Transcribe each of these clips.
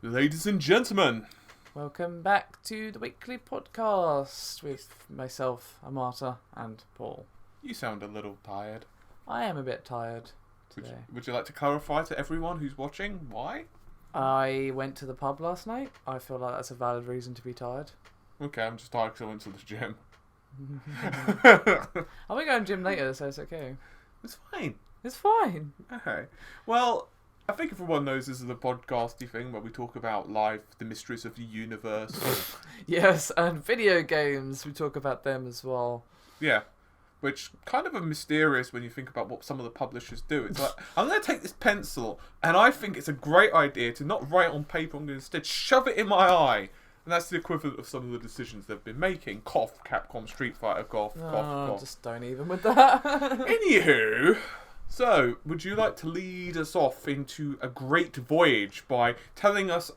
Ladies and gentlemen, Welcome back to the weekly podcast with myself, Amata, and Paul. you sound a little tired. I am a bit tired today. Would you like to clarify to everyone who's watching why? I went to the pub last night. I feel like that's a valid reason to be tired. Okay, I'm just tired because I went to the gym. I'll be going to gym later, so it's okay. It's fine. It's fine. Okay. Well, I think everyone knows this is a podcasty thing where we talk about life, the mysteries of the universe. Yes, and video games. We talk about them as well. Yeah. Which kind of are mysterious when you think about what some of the publishers do. It's like, I'm going to take this pencil, and I think it's a great idea to not write on paper. I'm going to instead shove it in my eye. And that's the equivalent of some of the decisions they've been making. Cough, Capcom, Street Fighter, cough, cough. Just don't even with that. Anywho, so, would you like to lead us off into a great voyage by telling us...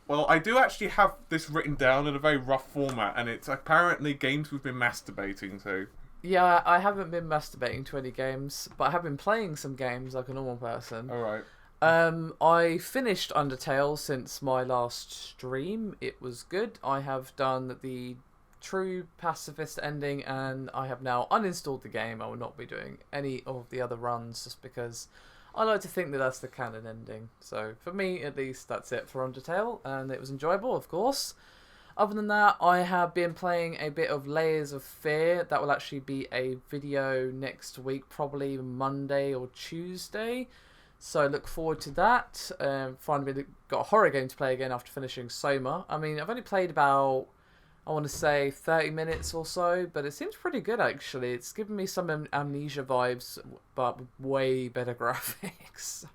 Well, I do actually have this written down in a very rough format, and it's apparently games we've been masturbating to. Yeah, I haven't been masturbating to any games, but I have been playing some games like a normal person. Alright. I finished Undertale since my last stream. It was good. I have done the true pacifist ending, and I have now uninstalled the game. I will not be doing any of the other runs just because I like to think that that's the canon ending. So for me, at least, that's it for Undertale, and it was enjoyable, of course. Other than that, I have been playing a bit of Layers of Fear. That will actually be a video next week, probably Monday or Tuesday. So look forward to that. Finally got a horror game to play again after finishing Soma. I mean, I've only played about, I want to say 30 minutes or so, but it seems pretty good actually. It's given me some Amnesia vibes, but way better graphics. So.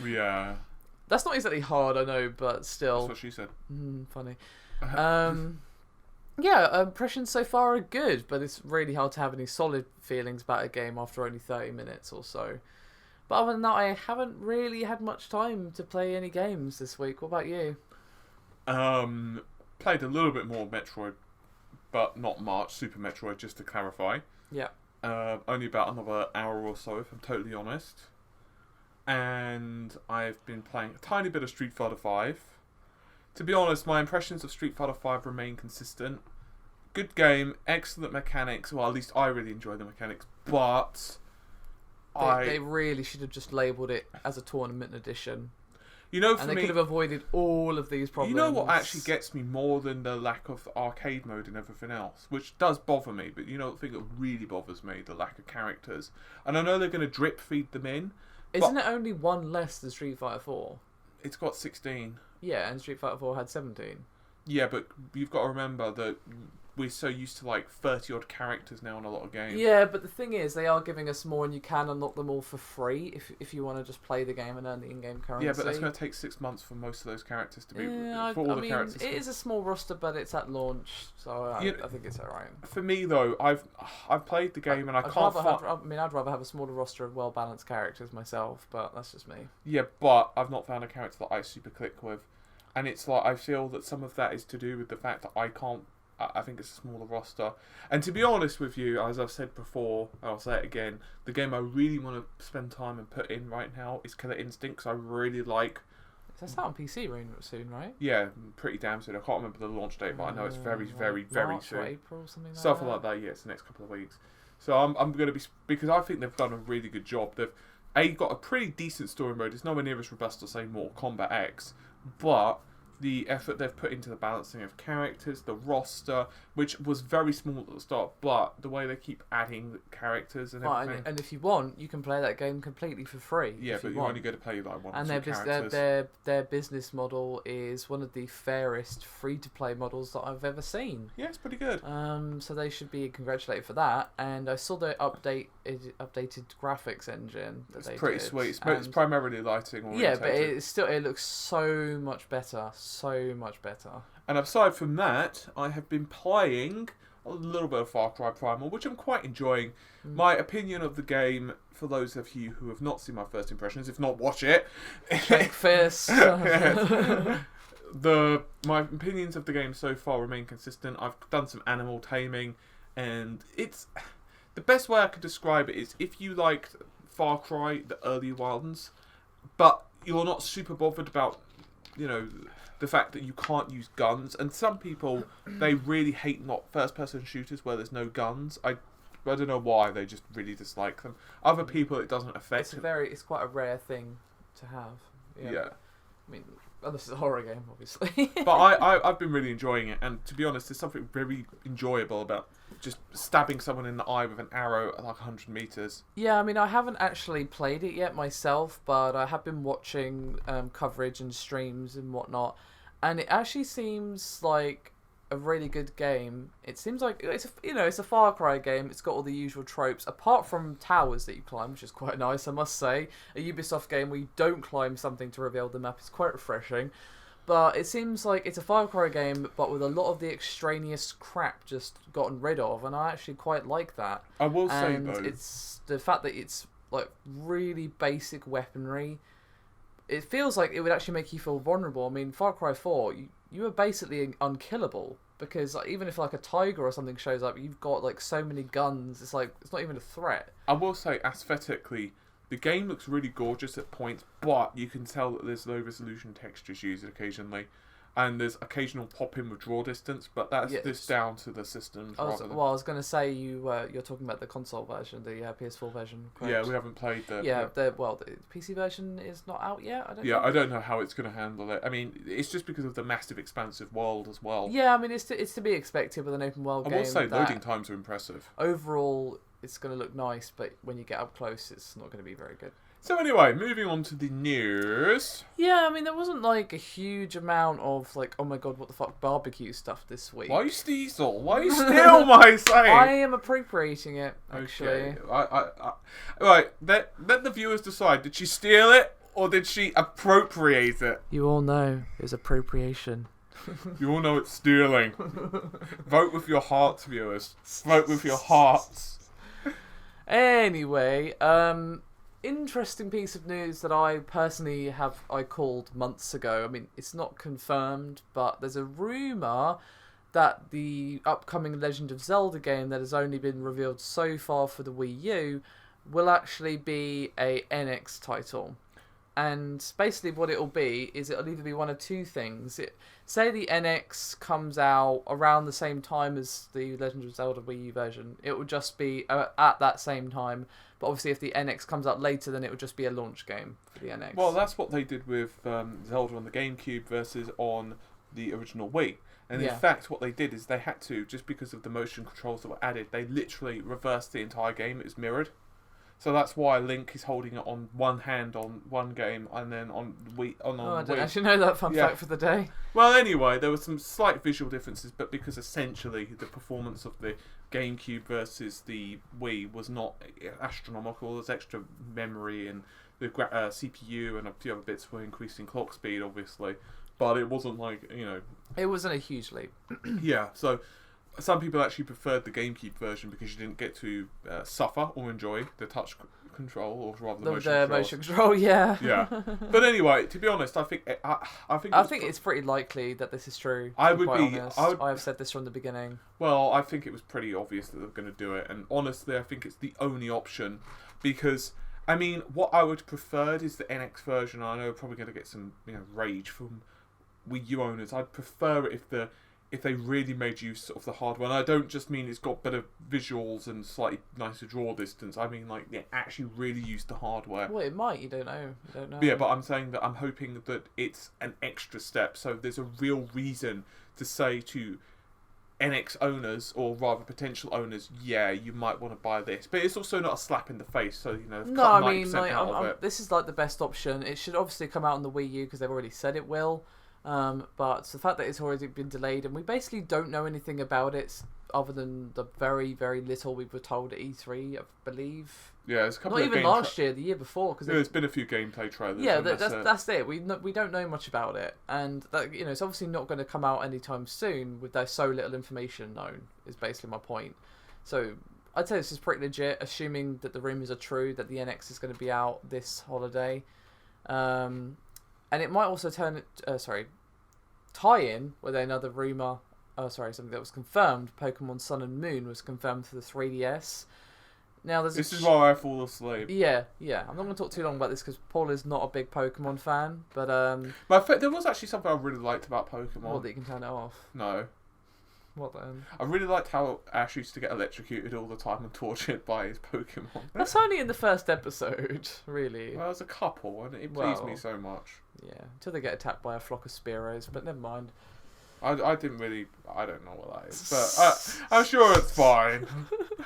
Yeah. That's not exactly hard, I know, but still. That's what she said. Funny. Yeah, impressions so far are good, but it's really hard to have any solid feelings about a game after only 30 minutes or so. But other than that, I haven't really had much time to play any games this week. What about you? Played a little bit more Metroid, but not much. Super Metroid, just to clarify. Yeah. Only about another hour or so, if I'm totally honest. And I've been playing a tiny bit of Street Fighter V. To be honest, my impressions of Street Fighter V remain consistent. Good game, excellent mechanics. Well, at least I really enjoy the mechanics, but... They really should have just labelled it as a tournament edition. You know, for and they me, could have avoided all of these problems. You know what actually gets me more than the lack of arcade mode and everything else, which does bother me, but you know the thing that really bothers me, the lack of characters. And I know they're going to drip feed them in. Isn't it only one less than Street Fighter 4? It's got 16. Yeah, and Street Fighter 4 had 17. Yeah, but you've got to remember that we're so used to like 30 odd characters now in a lot of games. Yeah, but the thing is, they are giving us more, and you can unlock them all for free if you want to just play the game and earn the in-game currency. Yeah, but that's going to take 6 months for most of those characters to be. Yeah, for I mean, it is a small roster, but it's at launch, so I think it's alright. For me though, I've played the game and I'd rather have a smaller roster of well-balanced characters myself, but that's just me. Yeah, but I've not found a character that I super click with, and it's like I feel that some of that is to do with the fact that I think it's a smaller roster. And to be honest with you, as I've said before, I'll say it again, the game I really want to spend time and put in right now is Killer Instinct, because I really like... That's out on PC soon, right? Yeah, pretty damn soon. I can't remember the launch date, but I know it's very, very, very March soon. Or April or something like Something that. like that, yeah, it's the next couple of weeks. So I'm going to be... Because I think they've done a really good job. They've got a pretty decent story mode. It's nowhere near as robust as, say, Mortal Kombat X, but... the effort they've put into the balancing of characters, the roster, which was very small at the start, but the way they keep adding characters and everything. And if you want, you can play that game completely for free. Yeah, but you're only going to play like one or two characters. And their business model is one of the fairest free-to-play models that I've ever seen. Yeah, it's pretty good. So they should be congratulated for that. And I saw the updated graphics engine that It's pretty sweet. It's primarily lighting oriented. Yeah, but it looks so much better. So much better. And aside from that, I have been playing a little bit of Far Cry Primal, which I'm quite enjoying. My opinion of the game, for those of you who have not seen my first impressions, if not, watch it. Breakfast. My opinions of the game so far remain consistent. I've done some animal taming, and it's... The best way I could describe it is if you liked Far Cry, the early ones, but you're not super bothered about, you know, the fact that you can't use guns, and some people they really hate not first-person shooters where there's no guns. I don't know why, they just really dislike them. Other people it doesn't affect. It's quite a rare thing to have. Yeah. I mean, unless it's a horror game, obviously. But I've been really enjoying it, and to be honest, there's something very enjoyable about just stabbing someone in the eye with an arrow at like 100 meters. Yeah, I mean, I haven't actually played it yet myself, but I have been watching coverage and streams and whatnot, and it actually seems like a really good game. It seems like it's a Far Cry game. It's got all the usual tropes, apart from towers that you climb, which is quite nice, I must say. A Ubisoft game where you don't climb something to reveal the map is quite refreshing. But it seems like it's a Far Cry game, but with a lot of the extraneous crap just gotten rid of, and I actually quite like that. I will say and though, it's the fact that it's like really basic weaponry. It feels like it would actually make you feel vulnerable. I mean, Far Cry 4, you are basically unkillable, because like, even if like a tiger or something shows up, you've got like so many guns. It's like it's not even a threat. I will say aesthetically, the game looks really gorgeous at points, but you can tell that there's low resolution textures used occasionally, and there's occasional pop in with draw distance, but that's just down to the systems. I was going to say you're talking about the console version, the PS4 version. Correct? Yeah, we haven't played the. The PC version is not out yet. I don't know how it's going to handle it. I mean, it's just because of the massive, expansive world as well. Yeah, I mean, it's to be expected with an open world game. I will say loading times are impressive. Overall, it's going to look nice, but when you get up close, it's not going to be very good. So anyway, moving on to the news. Yeah, I mean, there wasn't like a huge amount of like, oh my god, what the fuck, barbecue stuff this week. Why you steal? Why you steal my say? I am appropriating it, actually. Okay. Right, let the viewers decide. Did she steal it or did she appropriate it? You all know it's appropriation. You all know it's stealing. Vote with your hearts, viewers. Vote with your hearts. Anyway, interesting piece of news that I personally I called months ago. I mean, it's not confirmed, but there's a rumour that the upcoming Legend of Zelda game that has only been revealed so far for the Wii U will actually be a NX title. And basically what it'll be is it'll either be one of two things. Say the NX comes out around the same time as the Legend of Zelda Wii U version. It will just be at that same time. But obviously if the NX comes out later, then it would just be a launch game for the NX. Well, that's what they did with Zelda on the GameCube versus on the original Wii. And in fact, what they did is they had to, just because of the motion controls that were added, they literally reversed the entire game. It was mirrored. So that's why Link is holding it on one hand on one game and then on Wii. I don't actually know that fun fact for the day. Well, anyway, there were some slight visual differences, but because essentially the performance of the GameCube versus the Wii was not astronomical, there's extra memory and the CPU and a few other bits were increasing clock speed, obviously, but it wasn't like, It wasn't a huge leap. Yeah, so some people actually preferred the GameCube version because you didn't get to suffer or enjoy the touch control, or rather the motion control. Yeah. Yeah. But anyway, to be honest, I think it's pretty likely that this is true. I have said this from the beginning. Well, I think it was pretty obvious that they're going to do it, and honestly, I think it's the only option because. I mean, what I would prefer is the NX version. I know I'm probably going to get some rage from Wii U owners. I'd prefer it if they really made use of the hardware. And I don't just mean it's got better visuals and slightly nicer draw distance. I mean, like, they actually really used the hardware. Well, it might. You don't know. Yeah, but I'm saying that I'm hoping that it's an extra step. So there's a real reason to say to NX owners, or rather potential owners, yeah, you might want to buy this. But it's also not a slap in the face, so, cut 90% out of it. This is like the best option. It should obviously come out on the Wii U because they've already said it will. But the fact that it's already been delayed and we basically don't know anything about it other than the very, very little we were told at E3, I believe. Yeah, there's a couple Not even last year, the year before. Cause there's been a few gameplay trailers. Yeah, that's it. We don't know much about it, and that it's obviously not going to come out anytime soon with there's so little information known. Is basically my point. So I'd say this is pretty legit, assuming that the rumours are true that the NX is going to be out this holiday. And it might also tie in with another rumour. Something that was confirmed. Pokemon Sun and Moon was confirmed for the 3DS. Now there's This is why I fall asleep. Yeah. I'm not going to talk too long about this because Paul is not a big Pokemon fan, but There was actually something I really liked about Pokemon. What, that you can turn it off? No. What then? I really liked how Ash used to get electrocuted all the time and tortured by his Pokemon. That's only in the first episode, really. Well, there's a couple, and it pleased me so much. Yeah, until they get attacked by a flock of Spearows, but never mind. I don't know what that is, but I'm sure it's fine.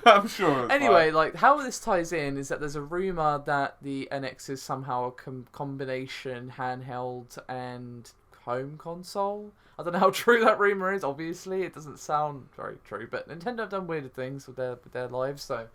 I'm sure it's Anyway, fine. like, how this ties in is that there's a rumour that the NX is somehow a combination handheld and home console. I don't know how true that rumour is, obviously. It doesn't sound very true, but Nintendo have done weird things with their lives, so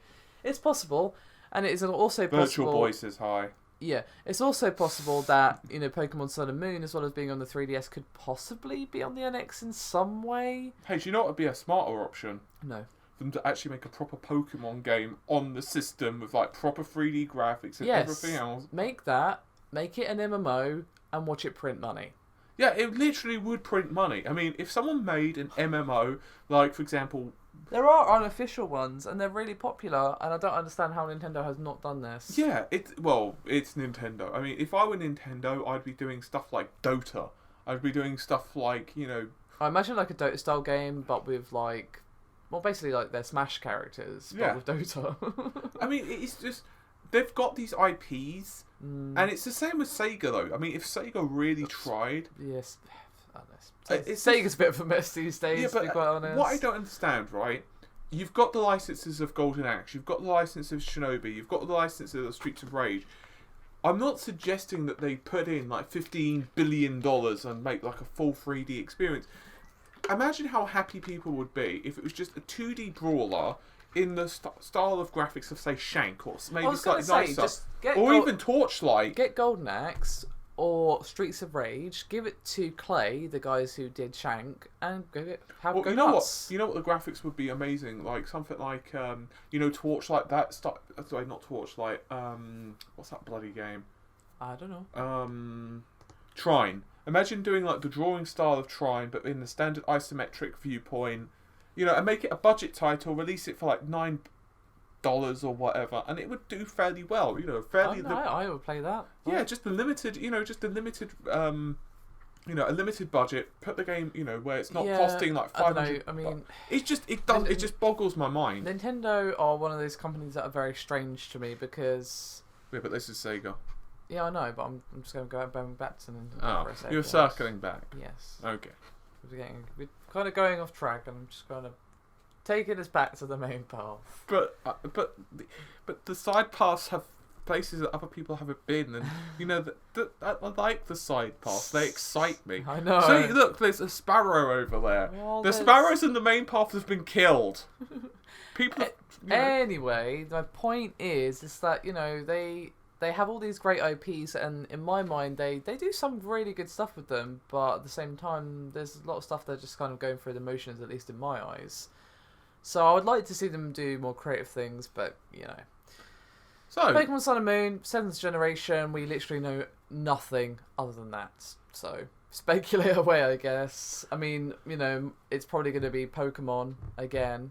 it's possible. And it is also possible... Virtual Boy says hi. Yeah, it's also possible that, Pokemon Sun and Moon, as well as being on the 3DS, could possibly be on the NX in some way. Hey, do you know what would be a smarter option? No. For them to actually make a proper Pokemon game on the system with like proper 3D graphics and everything else. Make it an MMO, and watch it print money. Yeah, it literally would print money. I mean, if someone made an MMO, like, for example... There are unofficial ones, and they're really popular, and I don't understand how Nintendo has not done this. Yeah, it's Nintendo. I mean, if I were Nintendo, I'd be doing stuff like Dota. I'd be doing stuff like, I imagine like a Dota-style game, but with like... Well, basically like their Smash characters, but with Dota. I mean, it's just... They've got these IPs, and it's the same with Sega, though. I mean, if Sega really tried... Yes, Sega's a bit of a mess these days, to be quite honest. What I don't understand, right? You've got the licenses of Golden Axe, you've got the license of Shinobi, you've got the licenses of Streets of Rage. I'm not suggesting that they put in like $15 billion and make like a full 3D experience. Imagine how happy people would be if it was just a 2D brawler in the style of graphics of, say, Shank, or maybe slightly nicer. Even Torchlight. Get Golden Axe or Streets of Rage, give it to Clay, the guys who did Shank, and have go nuts. You know what the graphics would be amazing? Like something like, Torchlight, sorry, not Torchlight, what's that bloody game? I don't know. Trine. Imagine doing like the drawing style of Trine, but in the standard isometric viewpoint, and make it a budget title, release it for like $9 or whatever, and it would do fairly well. I would play that. Yeah, just a limited, a limited budget. Put the game, where it's not costing like $500. I mean, it just boggles my mind. Nintendo are one of those companies that are very strange to me because. Yeah, but this is Sega. Yeah, I know, but I'm just going to go back to Nintendo for a second. You're circling back. Yes. Okay. We're kind of going off track, and I'm just going to take us back to the main path. But the side paths have places that other people haven't been, and I like the side paths. They excite me. I know. So look, there's a sparrow over there. Well, the sparrows in the main path have been killed. People. Anyway, my point is that they have all these great IPs, and in my mind, they do some really good stuff with them. But at the same time, there's a lot of stuff they're just kind of going through the motions, at least in my eyes. So I would like to see them do more creative things, but So Pokemon Sun and Moon, 7th generation, we literally know nothing other than that. So speculate away, I guess. I mean, it's probably going to be Pokemon again.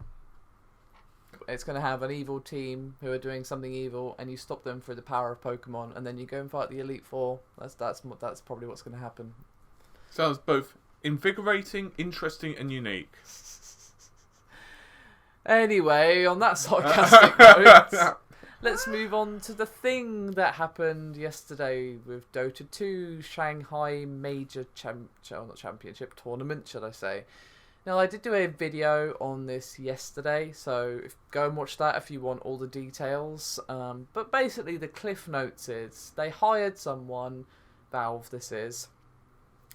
It's going to have an evil team who are doing something evil, and you stop them through the power of Pokemon, and then you go and fight the Elite Four. That's probably what's going to happen. Sounds both invigorating, interesting, and unique. Anyway, on that sarcastic note, let's move on to the thing that happened yesterday with Dota 2 Shanghai Major not Championship Tournament, should I say. Now, I did do a video on this yesterday, so go and watch that if you want all the details. But basically, the cliff notes is they hired someone, Valve this is,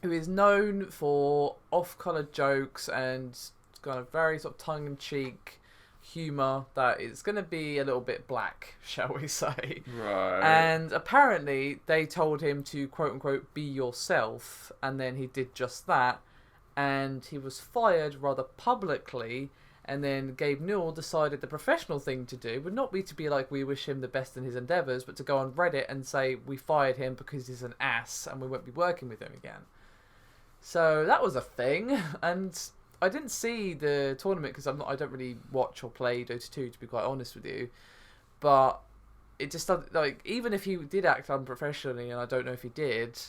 who is known for off-color jokes and kind of very sort of tongue-in-cheek humour that is going to be a little bit black, shall we say. Right. And apparently, they told him to quote-unquote be yourself, and then he did just that. And he was fired rather publicly, and then Gabe Newell decided the professional thing to do would not be to be like, we wish him the best in his endeavours, but to go on Reddit and say, we fired him because he's an ass and we won't be working with him again. So that was a thing, and I didn't see the tournament because I don't really watch or play Dota 2, to be quite honest with you. but it just doesn't, like, even if he did act unprofessionally, and I don't know if he did,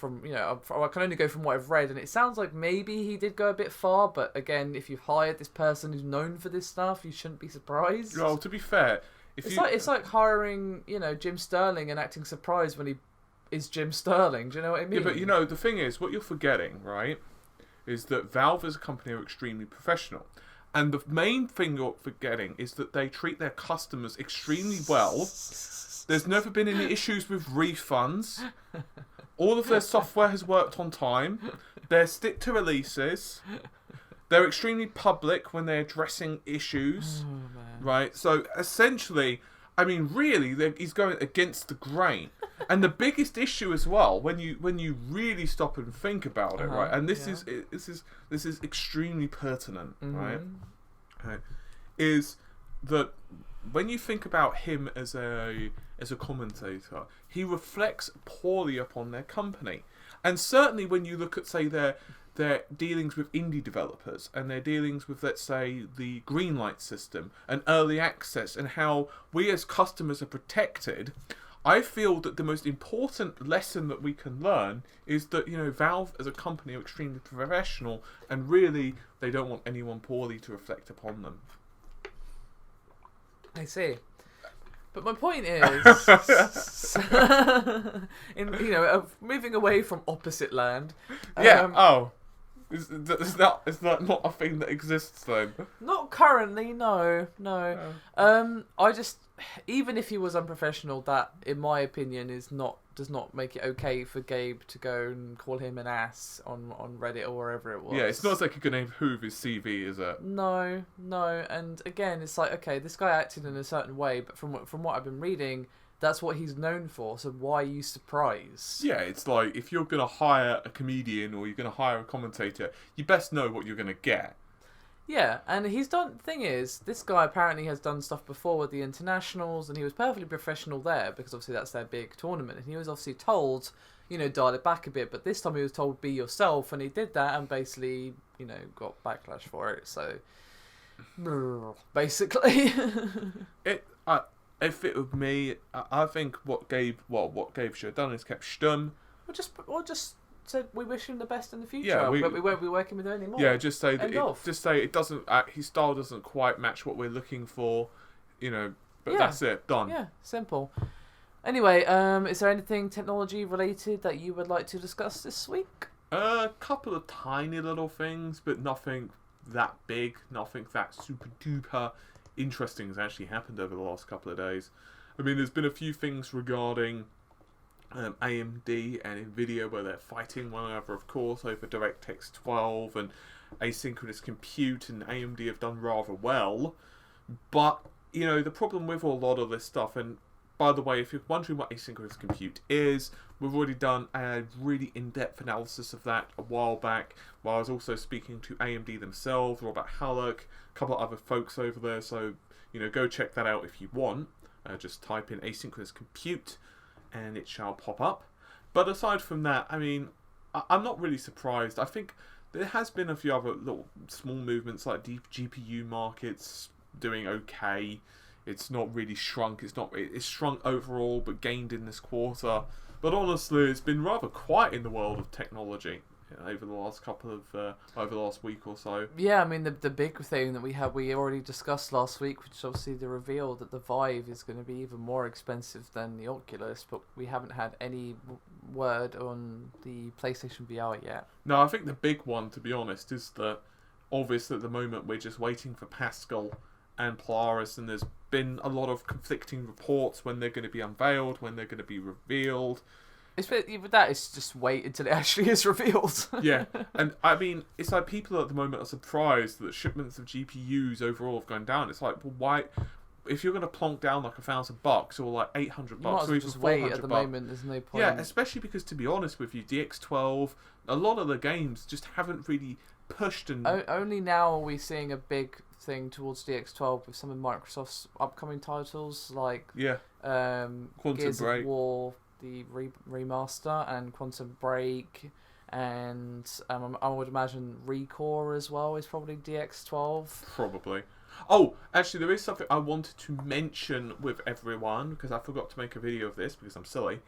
I can only go from what I've read, and it sounds like maybe he did go a bit far, but again, if you've hired this person who's known for this stuff, you shouldn't be surprised. Well, to be fair, it's like hiring, Jim Sterling and acting surprised when he is Jim Sterling. Do you know what I mean? Yeah, but the thing is, what you're forgetting, right, is that Valve as a company are extremely professional. And the main thing you're forgetting is that they treat their customers extremely well. There's never been any issues with refunds. All of their software has worked on time. They stick to releases. They're extremely public when they're addressing issues. Right? So, essentially, I mean, really, he's going against the grain. And the biggest issue as well, when you really stop and think about it, right? And this is extremely pertinent, right? Is that when you think about him as a commentator, he reflects poorly upon their company. And certainly when you look at, say, their dealings with indie developers and their dealings with, let's say, the Greenlight system and early access and how we as customers are protected, I feel that the most important lesson that we can learn is that, Valve as a company are extremely professional, and really they don't want anyone poorly to reflect upon them. I see. But my point is, moving away from opposite land. Is that not a thing that exists then? Not currently, no. I just, even if he was unprofessional, that, in my opinion, does not make it okay for Gabe to go and call him an ass on Reddit or wherever it was. Yeah, it's not like you can improve his CV, is it? No. And again, it's like, okay, this guy acted in a certain way, but from what I've been reading, that's what he's known for, so why are you surprised? Yeah, it's like, if you're going to hire a comedian or you're going to hire a commentator, you best know what you're going to get. Yeah, and thing is, this guy apparently has done stuff before with the internationals, and he was perfectly professional there, because obviously that's their big tournament, and he was obviously told, dial it back a bit, but this time he was told, be yourself, and he did that, and basically, got backlash for it, so, basically. If it were me, I think what Gabe should have done is kept stum. Or just said we wish him the best in the future, Yeah, but we won't be working with him anymore. Yeah, just say it doesn't. His style doesn't quite match what we're looking for, But that's it. Done. Yeah, simple. Anyway, is there anything technology related that you would like to discuss this week? A couple of tiny little things, but nothing that big, nothing that super duper interesting has actually happened over the last couple of days. I mean, there's been a few things regarding AMD and Nvidia where they're fighting one another, of course, over DirectX 12 and asynchronous compute, and AMD have done rather well. But, the problem with a lot of this stuff, and by the way, if you're wondering what asynchronous compute is, we've already done a really in-depth analysis of that a while back, while I was also speaking to AMD themselves, Robert Halleck, a couple of other folks over there, so, go check that out if you want. Just type in asynchronous compute, and it shall pop up. But aside from that, I mean, I'm not really surprised. I think there has been a few other little small movements, like deep GPU markets doing okay. It's not really shrunk. It's shrunk overall, but gained in this quarter. But honestly, it's been rather quiet in the world of technology over the last week or so. Yeah, I mean the big thing that we already discussed last week, which is obviously the reveal that the Vive is going to be even more expensive than the Oculus, but we haven't had any word on the PlayStation VR yet. No, I think the big one, to be honest, is that obviously at the moment we're just waiting for Pascal and Polaris, and there's been a lot of conflicting reports when they're going to be unveiled, when they're going to be revealed. With that, it's just wait until it actually is revealed. Yeah, and I mean, it's like people at the moment are surprised that shipments of GPUs overall have gone down. It's like, well, why? If you're going to plonk down like $1,000 or like $800 or even just $400, wait at the moment. There's no point. Yeah, especially because, to be honest with you, DX12, a lot of the games just haven't really pushed. And only now are we seeing a big thing towards DX12 with some of Microsoft's upcoming titles, like Quantum Gears Break. of War, the remaster, and Quantum Break, and I would imagine Recore as well is probably DX12. Probably. Oh, actually, there is something I wanted to mention with everyone because I forgot to make a video of this because I'm silly.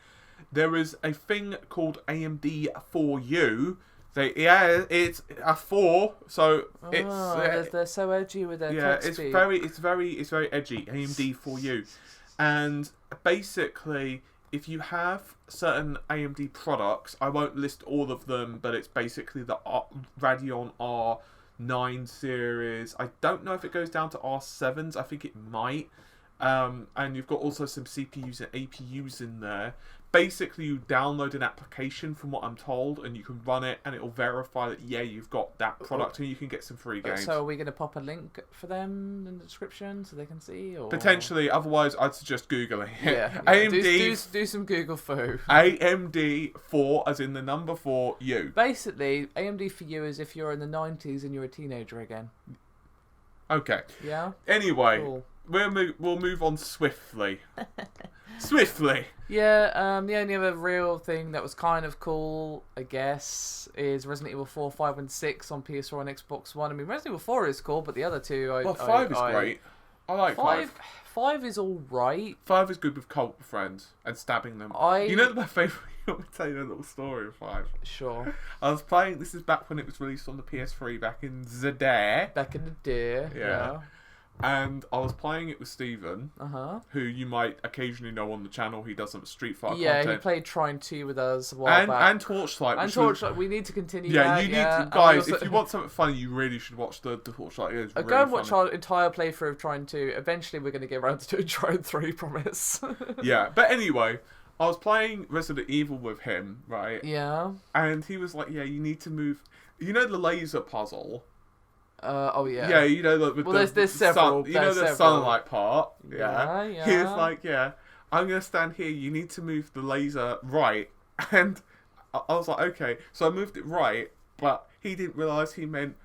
There is a thing called AMD 4U. It's a 4, so they're so edgy with their text speed. it's very edgy. AMD 4U, and basically, if you have certain AMD products, I won't list all of them, but it's basically the Radeon R9 series. I don't know if it goes down to R7s. I think it might. And you've got also some CPUs and APUs in there. Basically, you download an application from what I'm told, and you can run it, and it will verify that, yeah, you've got that product, and you can get some free games. So are we going to pop a link for them in the description so they can see? Or? Potentially, otherwise I'd suggest Googling it. Yeah. AMD... Do some Google foo. AMD 4, as in the number 4U. Basically, AMD for you is if you're in the 90s and you're a teenager again. Okay. Yeah? Anyway, cool. we'll move on swiftly. Swiftly. Yeah, the only other real thing that was kind of cool, I guess, is Resident Evil 4, 5, and 6 on PS4 and Xbox One. I mean, Resident Evil 4 is cool, but the other two... 5 is great. I like 5. 5 is alright. 5 is good with cult friends and stabbing them. You know my favourite... Let me tell you a little story of 5. Sure. I was playing... This is back when it was released on the PS3, back in the day. Back in the day, yeah. And I was playing it with Steven, who you might occasionally know on the channel. He does some Street Fighter content. content. He played Trine 2 with us a while back. And Torchlight. And Torchlight. We need to continue that. You need to... Guys, if you want something funny, you really should watch the Torchlight. It's really go and watch funny. our entire playthrough of Trine 2. Eventually, we're going to get around to doing Trine 3, promise. Yeah, but anyway... I was playing Resident Evil with him, right? Yeah. And he was like, yeah, you need to move... You know the laser puzzle? Oh, yeah. Yeah, you know... There's several. The sunlight part? Yeah. He was like, yeah, I'm going to stand here. You need to move the laser right. And I was like, okay. So I moved it right, but he didn't realise he meant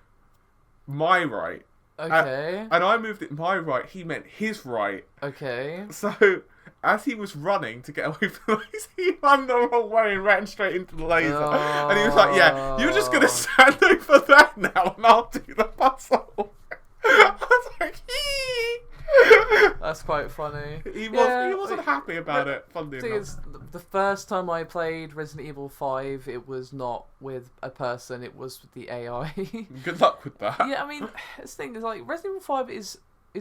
my right. Okay. And I moved it my right. He meant his right. Okay. So... As he was running to get away from the laser, he ran the wrong way and ran straight into the laser. Oh. And he was like, yeah, you're just going to stand over that now and I'll do the puzzle. I was like, That's quite funny. He wasn't happy about it, funnily enough. The first time I played Resident Evil 5, it was not with a person, it was with the AI. Good luck with that. Yeah, I mean, this thing is like, Resident Evil 5 is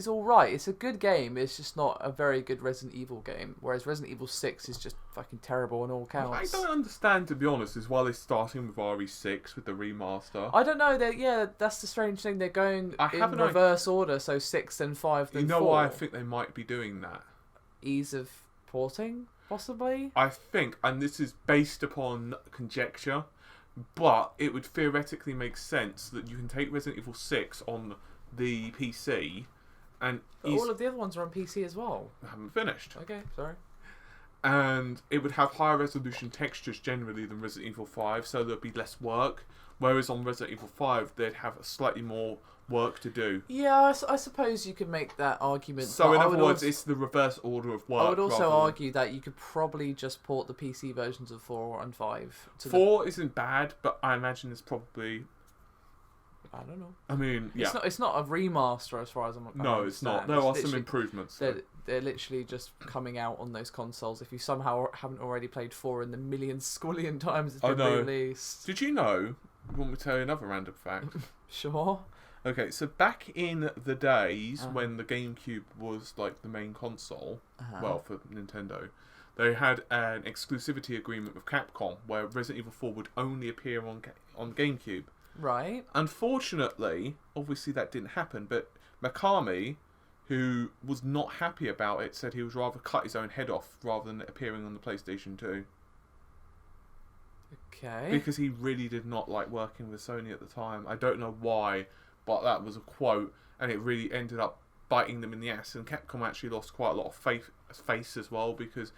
alright. It's a good game. It's just not a very good Resident Evil game. Whereas Resident Evil 6 is just fucking terrible on all counts. I don't understand, to be honest, as well as starting with RE6 with the remaster. I don't know. That's the strange thing. They're going in reverse order, so 6 and 5 then 4. You know why I think they might be doing that? Ease of porting, possibly? I think, and this is based upon conjecture, but it would theoretically make sense that you can take Resident Evil 6 on the PC... And all of the other ones are on PC as well. I haven't finished. Okay, sorry. And it would have higher resolution textures generally than Resident Evil 5, so there'd be less work. Whereas on Resident Evil 5, they'd have slightly more work to do. Yeah, I suppose you could make that argument. So in other words, it's the reverse order of work. I would also argue that you could probably just port the PC versions of 4 and 5. 4 isn't bad, but I imagine it's probably... I don't know. I mean, yeah. It's not a remaster as far as I'm concerned. No, it's not. There are some improvements. They're literally just coming out on those consoles. If you somehow haven't already played 4 in the million squillion times it's been released. Did you know? You want me to tell you another random fact? Sure. Okay, so back in the days when the GameCube was like the main console, well, for Nintendo, they had an exclusivity agreement with Capcom where Resident Evil 4 would only appear on GameCube. Right. Unfortunately, obviously that didn't happen, but Mikami, who was not happy about it, said he would rather cut his own head off rather than appearing on the PlayStation 2. Okay. Because he really did not like working with Sony at the time. I don't know why, but that was a quote, and it really ended up biting them in the ass, and Capcom actually lost quite a lot of face as well, because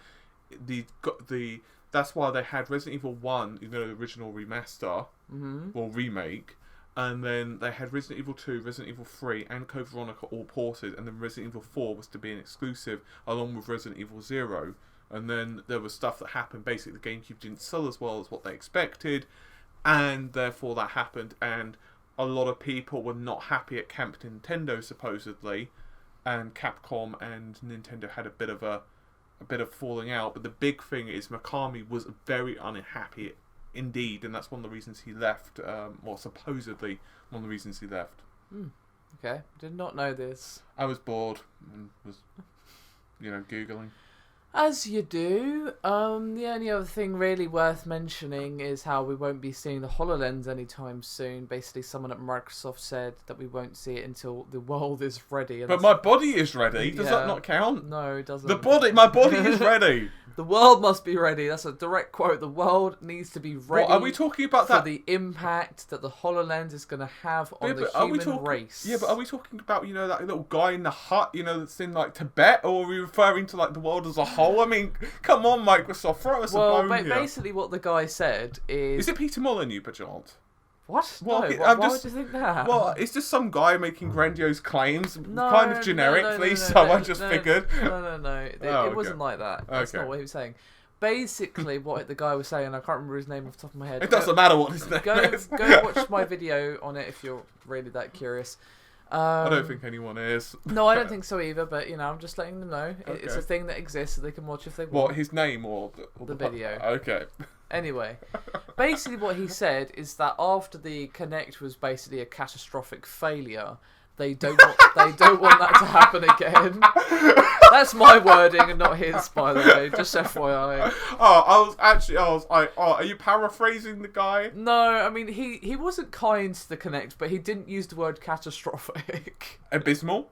that's why they had Resident Evil 1, the original remaster, or remake, and then they had Resident Evil 2, Resident Evil 3, and Code Veronica all ported, and then Resident Evil 4 was to be an exclusive, along with Resident Evil 0. And then there was stuff that happened. Basically, the GameCube didn't sell as well as what they expected, and therefore that happened. And a lot of people were not happy at Camp Nintendo supposedly, and Capcom and Nintendo had a bit of falling out. But the big thing is Mikami was very unhappy indeed, and that's one of the reasons he left, or supposedly one of the reasons he left. Okay, did not know this. I was bored and was, Googling. As you do. The only other thing really worth mentioning is how we won't be seeing the HoloLens anytime soon. Basically, someone at Microsoft said that we won't see it until the world is ready. And but my body is ready. Does that not count? No, it doesn't. My body is ready. The world must be ready. That's a direct quote. The world needs to be ready. What, are we talking about for the impact that the HoloLens is going to have on the human race? Yeah, but are we talking about, that little guy in the hut, that's in, Tibet? Or are we referring to, the world as a whole? I mean, come on, Microsoft, throw us a bone here. Basically what the guy said is... Is it Peter Molyneux, perchance? What? Well, no, why would you think that? Well, it's just some guy making grandiose claims, kind of generically, so I just figured. No. It wasn't like that. That's not what he was saying. Basically, what the guy was saying, I can't remember his name off the top of my head. It doesn't matter what his name is. Go watch my video on it if you're really that curious. I don't think anyone is. No, I don't think so either, but, I'm just letting them know. Okay. It's a thing that exists that they can watch if they want. What, his name or the video? Okay. Anyway, basically what he said is that after the Kinect was basically a catastrophic failure, they don't want that to happen again. That's my wording and not his, by the way, just FYI. Are you paraphrasing the guy? No, I mean, he wasn't kind to the Kinect, but he didn't use the word catastrophic. Abysmal?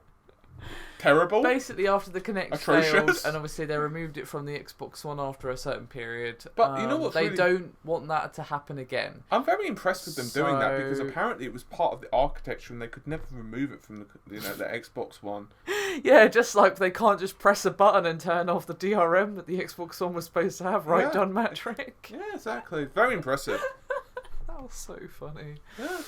Terrible? Basically, after the Kinect failed, and obviously they removed it from the Xbox One after a certain period, but you know what? They don't want that to happen again. I'm very impressed with them doing that, because apparently it was part of the architecture and they could never remove it from the Xbox One. Yeah, just like they can't just press a button and turn off the DRM that the Xbox One was supposed to have, right, Don Matrick? Yeah, exactly. Very impressive. That was so funny. Yeah.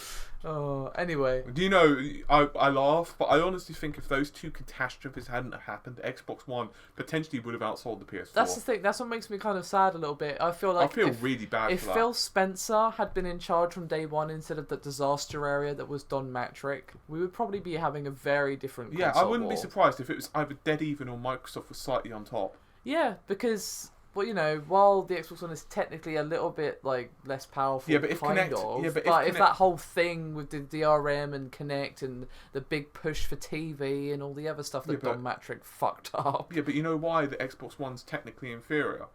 Oh, anyway. Do you know, I laugh, but I honestly think if those two catastrophes hadn't happened, the Xbox One potentially would have outsold the PS4. That's the thing. That's what makes me kind of sad a little bit. I feel really bad if for that. Phil Spencer had been in charge from day one instead of the disaster area that was Don Matrick, we would probably be having a very different console I wouldn't war. be surprised if it was either dead even or Microsoft was slightly on top. Yeah, because... Well, while the Xbox One is technically a little bit less powerful, but if that whole thing with the DRM and Kinect and the big push for TV and all the other stuff that Don Matrick fucked up. Yeah, but you know why the Xbox One's technically inferior?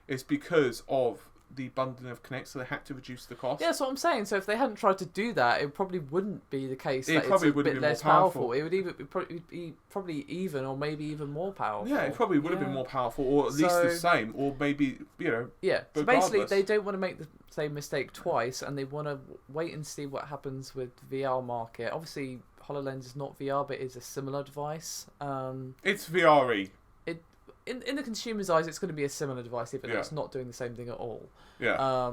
It's because of the bundling of Kinect, so they had to reduce the cost. Yeah, that's what I'm saying. So if they hadn't tried to do that, it probably wouldn't be the case. It probably would have been less more powerful. It would probably even or maybe even more powerful. Yeah, it probably would have been more powerful, or at least the same, or maybe Yeah. So regardless. basically, they don't want to make the same mistake twice, and they want to wait and see what happens with the VR market. Obviously, HoloLens is not VR, but it's a similar device. It's VR-y. In the consumer's eyes, it's going to be a similar device, even though it's not doing the same thing at all. Yeah.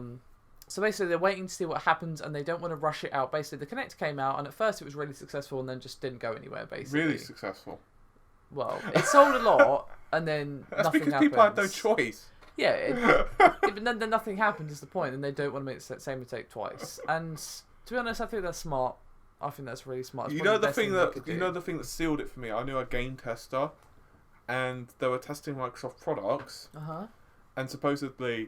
So basically, they're waiting to see what happens, and they don't want to rush it out. Basically, the Kinect came out, and at first it was really successful, and then just didn't go anywhere. Basically, really successful. Well, it sold a lot, and then that's nothing because happens. people had no choice. Yeah, but then nothing happens is the point, and they don't want to make the same mistake twice. And to be honest, I think that's smart. I think that's really smart. It's you know the thing that sealed it for me. I knew a game tester, and they were testing Microsoft products, and supposedly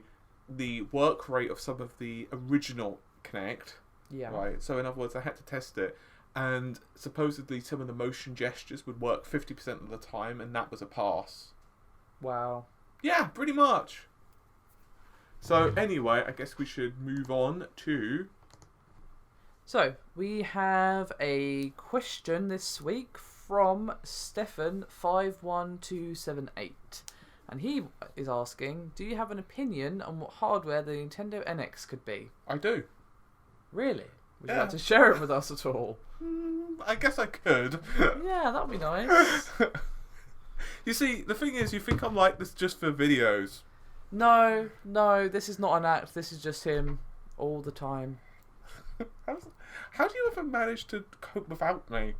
the work rate of some of the original Kinect. Yeah. Right. So in other words, I had to test it, and supposedly some of the motion gestures would work 50% of the time, and that was a pass. Wow. Yeah, pretty much. So anyway, I guess we should move on to... So, we have a question this week from Stefan51278. And he is asking, do you have an opinion on what hardware the Nintendo NX could be? I do. Really? Would you like to share it with us at all? I guess I could. Yeah, that would be nice. You see, the thing is, you think I'm like this just for videos. No, this is not an act. This is just him all the time. How do you ever manage to cope without me?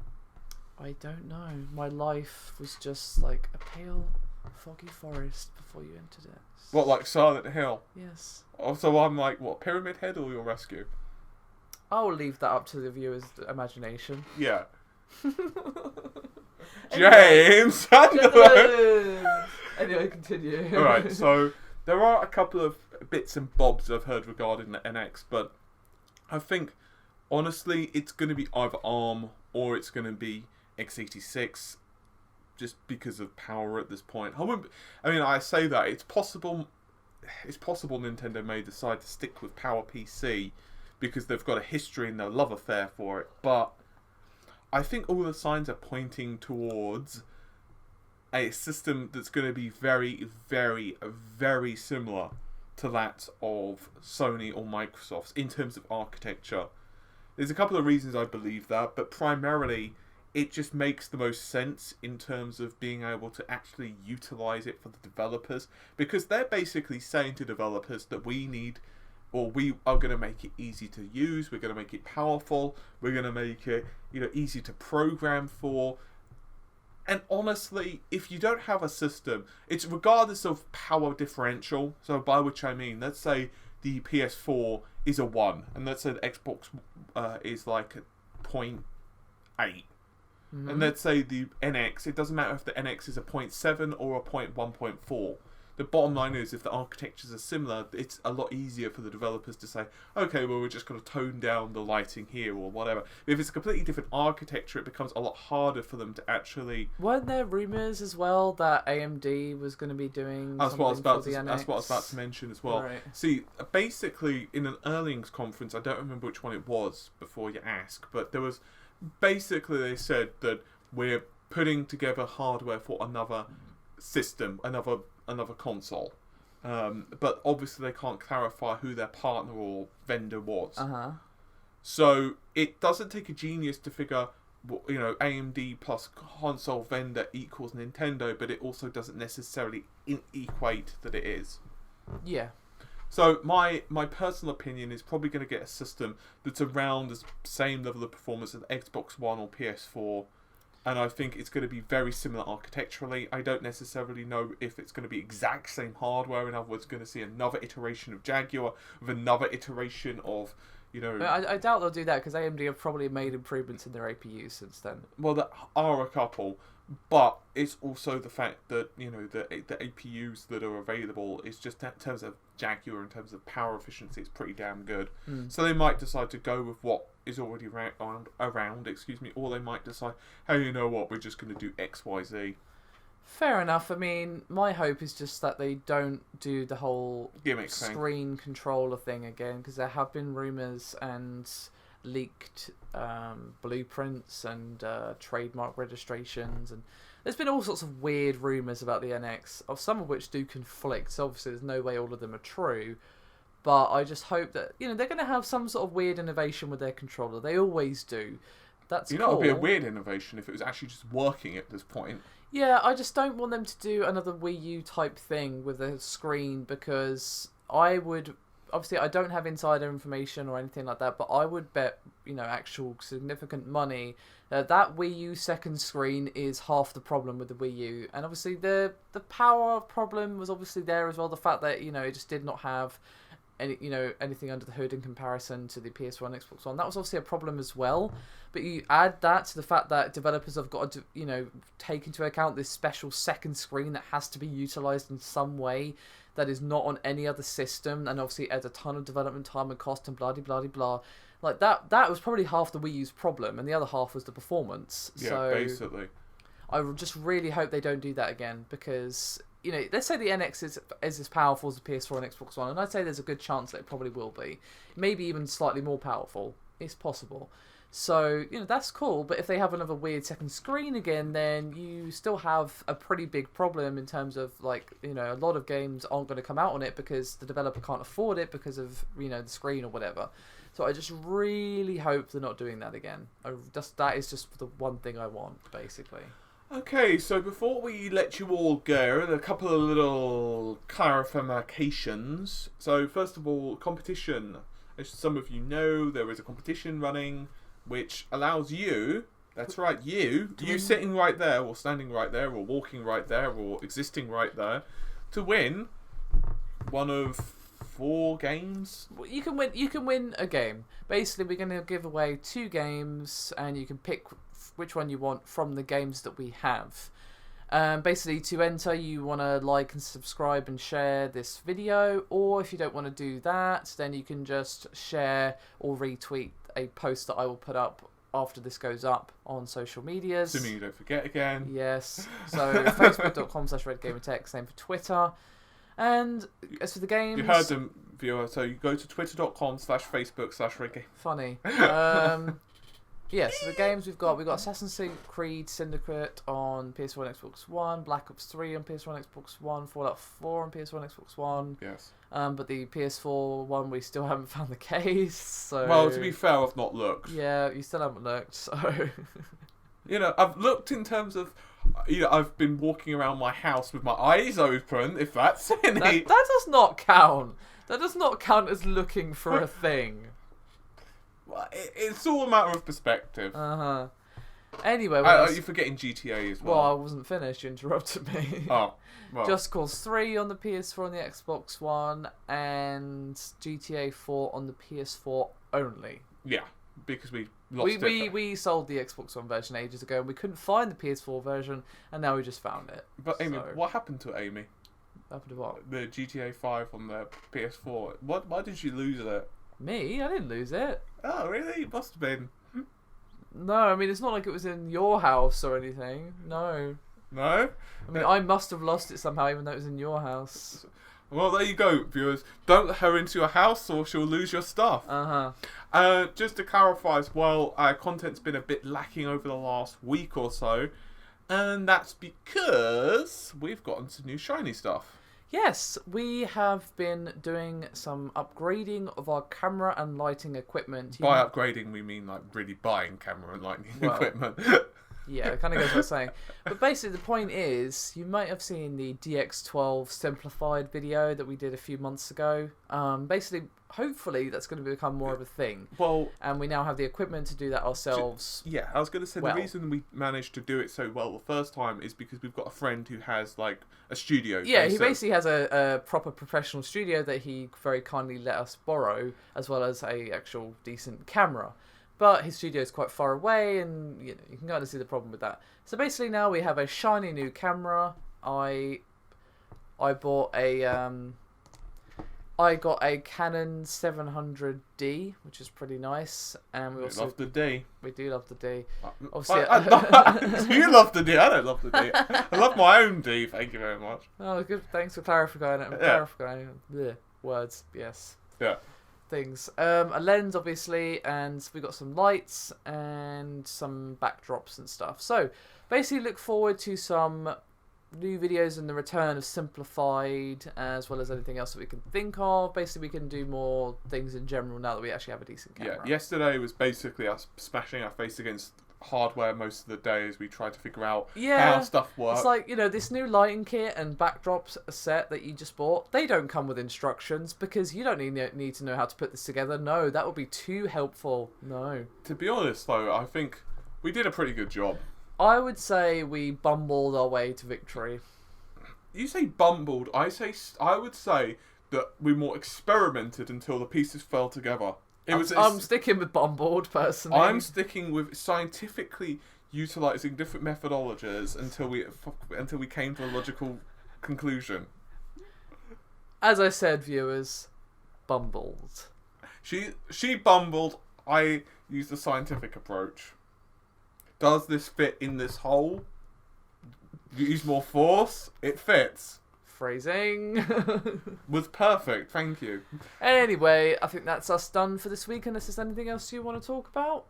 I don't know. My life was just like a pale, foggy forest before you entered it. What, like Silent Hill? Yes. Oh, so I'm like, what, Pyramid Head or your rescue? I'll leave that up to the viewer's imagination. Yeah. James Sunderland! Anyway, continue. Alright, so there are a couple of bits and bobs I've heard regarding the NX, but I think, honestly, it's going to be either ARM or it's going to be x86, just because of power at this point. I say that, it's possible Nintendo may decide to stick with PowerPC because they've got a history and a love affair for it, but I think all the signs are pointing towards a system that's going to be very, very, very similar to that of Sony or Microsoft's in terms of architecture. There's a couple of reasons I believe that, but primarily it just makes the most sense in terms of being able to actually utilize it for the developers, because they're basically saying to developers that we are going to make it easy to use, we're going to make it powerful, we're going to make it easy to program for. And honestly, if you don't have a system, it's regardless of power differential, so by which I mean, let's say the PS4 is a 1, and let's say the Xbox is like a 0.8. Mm-hmm. And let's say the NX, it doesn't matter if the NX is a 0.7 or a 1.4. The bottom line is, if the architectures are similar, it's a lot easier for the developers to say, okay, well, we're just going to tone down the lighting here or whatever. If it's a completely different architecture, it becomes a lot harder for them to actually... Weren't there rumours as well that AMD was going to be doing That's what I was about to mention as well. Right. See, basically, in an earnings conference, I don't remember which one it was before you ask, but there was... Basically, they said that we're putting together hardware for another system, another console, but obviously they can't clarify who their partner or vendor was. So it doesn't take a genius to figure, AMD plus console vendor equals Nintendo, but it also doesn't necessarily equate that it is. Yeah. So my personal opinion is probably going to get a system that's around the same level of performance as the Xbox One or PS4. And I think it's going to be very similar architecturally. I don't necessarily know if it's going to be exact same hardware. In other words, going to see another iteration of Jaguar with another iteration of, I doubt they'll do that because AMD have probably made improvements in their APUs since then. Well, there are a couple, but it's also the fact that the APUs that are available is just in terms of Jaguar, in terms of power efficiency, it's pretty damn good. So they might decide to go with what is already around, or they might decide, hey, you know what, we're just going to do X, Y, Z. Fair enough. I mean, my hope is just that they don't do the whole gimmick screen controller thing again, because there have been rumours and leaked blueprints and trademark registrations, and there's been all sorts of weird rumours about the NX, of some of which do conflict. So obviously there's no way all of them are true, but I just hope that they're going to have some sort of weird innovation with their controller. They always do. That's cool. It would be a weird innovation if it was actually just working at this point. Yeah, I just don't want them to do another Wii U type thing with a screen, because I would... Obviously, I don't have insider information or anything like that, but I would bet, actual significant money that Wii U second screen is half the problem with the Wii U. And obviously, the power problem was obviously there as well. The fact that, it just did not have anything under the hood in comparison to the PS1, Xbox One. That was obviously a problem as well. But you add that to the fact that developers have got to, take into account this special second screen that has to be utilized in some way that is not on any other system, and obviously adds a ton of development time and cost and blah blah blah. Like that was probably half the Wii U's problem, and the other half was the performance. Yeah, so basically. I just really hope they don't do that again, because let's say the NX is as powerful as the PS4 and Xbox One, and I'd say there's a good chance that it probably will be, maybe even slightly more powerful. It's possible. So, that's cool, but if they have another weird second screen again, then you still have a pretty big problem in terms of, a lot of games aren't going to come out on it because the developer can't afford it because of, the screen or whatever. So I just really hope they're not doing that again. That is just the one thing I want, basically. Okay, so before we let you all go, a couple of little clarifications. So, first of all, competition. As some of you know, there is a competition running which allows you, that's right, you sitting right there, or standing right there, or walking right there, or existing right there, to win one of 4 games. Well, you can win. You can win a game. Basically, we're going to give away 2 games, and you can pick which one you want from the games that we have. Basically, to enter, you want to like and subscribe and share this video, or if you don't want to do that, then you can just share or retweet a post that I will put up after this goes up on social medias. Assuming you don't forget again. Yes. So facebook.com/RedGamingTech, same for Twitter. And as for the games... You heard them, viewer. So you go to twitter.com/Facebook/RedGame. Funny. Yeah, so the games we've got Assassin's Creed Syndicate on PS4 and Xbox One, Black Ops 3 on PS4 and Xbox One, Fallout 4 on PS4 and Xbox One. Yes. But the PS4 one, we still haven't found the case, so... Well, to be fair, I've not looked. Yeah, you still haven't looked, so... You know, I've looked in terms of... You know, I've been walking around my house with my eyes open, if that's any... That does not count. That does not count as looking for a thing. Well, it's all a matter of perspective. Uh-huh. Anyway... You're forgetting GTA as well. Well, I wasn't finished. You interrupted me. Oh, well. Just Cause 3 on the PS4 and the Xbox One, and GTA 4 on the PS4 only. Yeah, because we lost it. We sold the Xbox One version ages ago, and we couldn't find the PS4 version, and now we just found it. But Amy, what happened to Amy? What happened to what? The GTA 5 on the PS4. Why did she lose it? Me? I didn't lose it. Oh, really? It must have been. No, I mean, it's not like it was in your house or anything. No. No? I mean, I must have lost it somehow, even though it was in your house. Well, there you go, viewers. Don't let her into your house or she'll lose your stuff. Uh-huh. Just to clarify as well, content's been a bit lacking over the last week or so. And that's because we've gotten some new shiny stuff. Yes, we have been doing some upgrading of our camera and lighting equipment. By upgrading, we mean like really buying camera and lighting equipment. Yeah, it kind of goes without saying. But basically, the point is, you might have seen the DX12 simplified video that we did a few months ago. Basically, hopefully, that's going to become more of a thing. Well, and we now have the equipment to do that ourselves. Yeah, I was going to say the reason we managed to do it so well the first time is because we've got a friend who has like a studio. Yeah, he basically has a proper professional studio that he very kindly let us borrow, as well as a actual decent camera. But his studio is quite far away, and you can kind of see the problem with that. So basically, now we have a shiny new camera. I bought a I got a Canon 700D, which is pretty nice, and we also love the D. We do love the D. Obviously, you love the D. I don't love the D. I love my own D. Thank you very much. Oh, good. Thanks for clarifying it. Clarifying the words. Yes. Yeah. Things. A lens, obviously, and we got some lights and some backdrops and stuff. So basically, look forward to some new videos and the return of Simplified, as well as anything else that we can think of. Basically, we can do more things in general now that we actually have a decent camera. Yeah, yesterday was basically us smashing our face against hardware most of the day as we tried to figure out how stuff works. It's like, this new lighting kit and backdrops set that you just bought, they don't come with instructions because you don't need to know how to put this together. No, that would be too helpful. No. To be honest, though, I think we did a pretty good job. I would say we bumbled our way to victory. You say bumbled. I would say that we more experimented until the pieces fell together. I'm sticking with bumbled, personally. I'm sticking with scientifically utilising different methodologies until we came to a logical conclusion. As I said, viewers, bumbled. She bumbled. I used the scientific approach. Does this fit in this hole? Use more force. It fits. Phrasing. Was perfect, thank you. Anyway, I think that's us done for this week, unless there's anything else you want to talk about.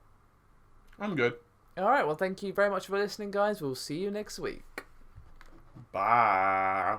I'm good. Alright, well, thank you very much for listening, guys. We'll see you next week. Bye.